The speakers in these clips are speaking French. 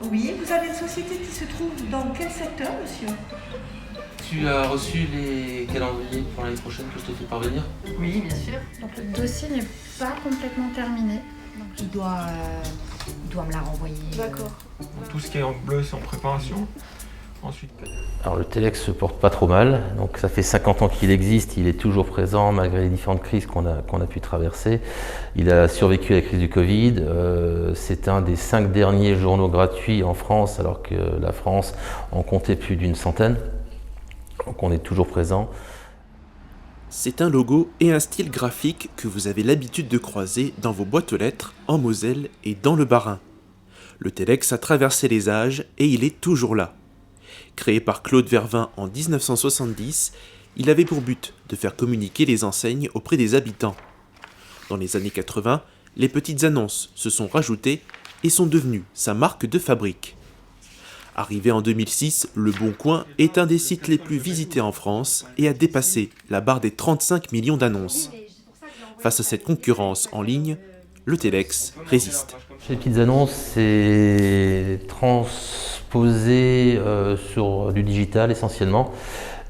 Oui, vous avez une société qui se trouve dans quel secteur, monsieur? Tu as reçu les calendriers pour l'année prochaine que je t'ai fait parvenir? Oui, bien sûr. Donc le dossier n'est pas complètement terminé. Donc il doit me la renvoyer. D'accord. Tout ce qui est en bleu, c'est en préparation. Ensuite, Alors le Telex se porte pas trop mal, donc ça fait 50 ans qu'il existe, il est toujours présent malgré les différentes crises qu'on a pu traverser. Il a survécu à la crise du Covid, c'est un des 5 derniers journaux gratuits en France alors que la France en comptait plus d'une centaine, donc on est toujours présent. C'est un logo et un style graphique que vous avez l'habitude de croiser dans vos boîtes aux lettres, en Moselle et dans le Bas-Rhin. Le Telex a traversé les âges et il est toujours là. Créé par Claude Vervin en 1970, il avait pour but de faire communiquer les enseignes auprès des habitants. Dans les années 80, les petites annonces se sont rajoutées et sont devenues sa marque de fabrique. Arrivé en 2006, Le Bon Coin est un des sites les plus visités en France et a dépassé la barre des 35 millions d'annonces. Face à cette concurrence en ligne, le Telex résiste. Chez les petites annonces, c'est transposé sur du digital essentiellement.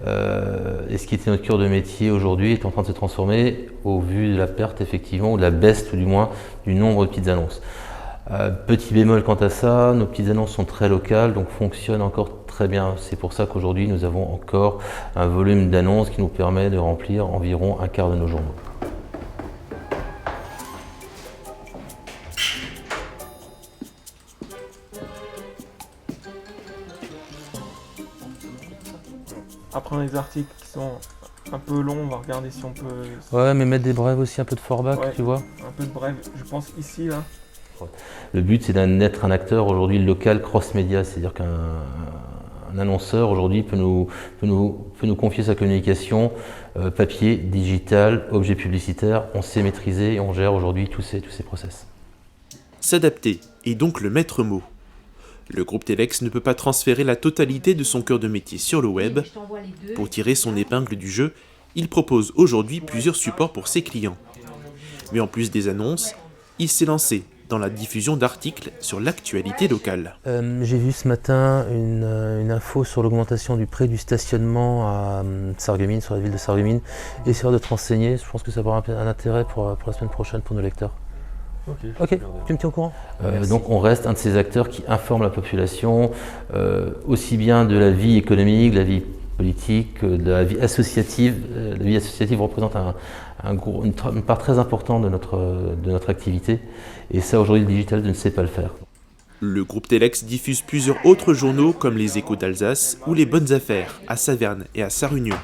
Et ce qui était notre cœur de métier aujourd'hui est en train de se transformer au vu de la perte effectivement, ou de la baisse tout du moins, du nombre de petites annonces. Petit bémol quant à ça, nos petites annonces sont très locales, donc fonctionnent encore très bien. C'est pour ça qu'aujourd'hui nous avons encore un volume d'annonces qui nous permet de remplir environ un quart de nos journaux. après on a des articles qui sont un peu longs, on va regarder si on peut... Ouais, mais mettre des brèves aussi, un peu de fallback, Ouais. tu vois. Un peu de bref, je pense ici, là. Le but, c'est d'être un acteur aujourd'hui local cross-média, c'est-à-dire qu'un annonceur aujourd'hui peut nous confier sa communication papier, digital, objet publicitaire. On sait maîtriser et on gère aujourd'hui tous ces process. S'adapter est donc le maître mot. Le groupe Telex ne peut pas transférer la totalité de son cœur de métier sur le web. Pour tirer son épingle du jeu, il propose aujourd'hui plusieurs supports pour ses clients. Mais en plus des annonces, il s'est lancé dans la diffusion d'articles sur l'actualité locale. J'ai vu ce matin une info sur l'augmentation du prix du stationnement à Sarreguemines, sur la ville de Sarreguemines. Essayer de te renseigner, je pense que ça va avoir un intérêt pour la semaine prochaine pour nos lecteurs. Ok, tu me tiens au courant. Donc on reste un de ces acteurs qui informent la population, aussi bien de la vie économique, de la vie politique, de la vie associative. La vie associative représente une part très importante de notre activité. Et ça, aujourd'hui, le digital ne sait pas le faire. Le groupe Telex diffuse plusieurs autres journaux comme les Échos d'Alsace ou les Bonnes Affaires à Saverne et à Sarre-Union.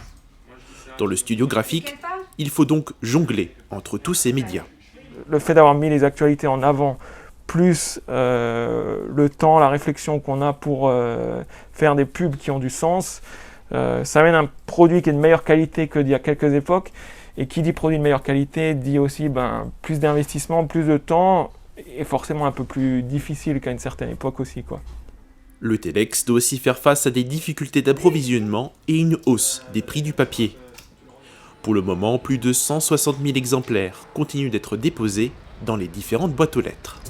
Dans le studio graphique, il faut donc jongler entre tous ces médias. Le fait d'avoir mis les actualités en avant, plus le temps, la réflexion qu'on a pour faire des pubs qui ont du sens, ça amène un produit qui est de meilleure qualité que d'il y a quelques époques. Et qui dit produit de meilleure qualité dit aussi plus d'investissement, plus de temps, et forcément un peu plus difficile qu'à une certaine époque aussi, quoi. Le Telex doit aussi faire face à des difficultés d'approvisionnement et une hausse des prix du papier. Pour le moment, plus de 160 000 exemplaires continuent d'être déposés dans les différentes boîtes aux lettres.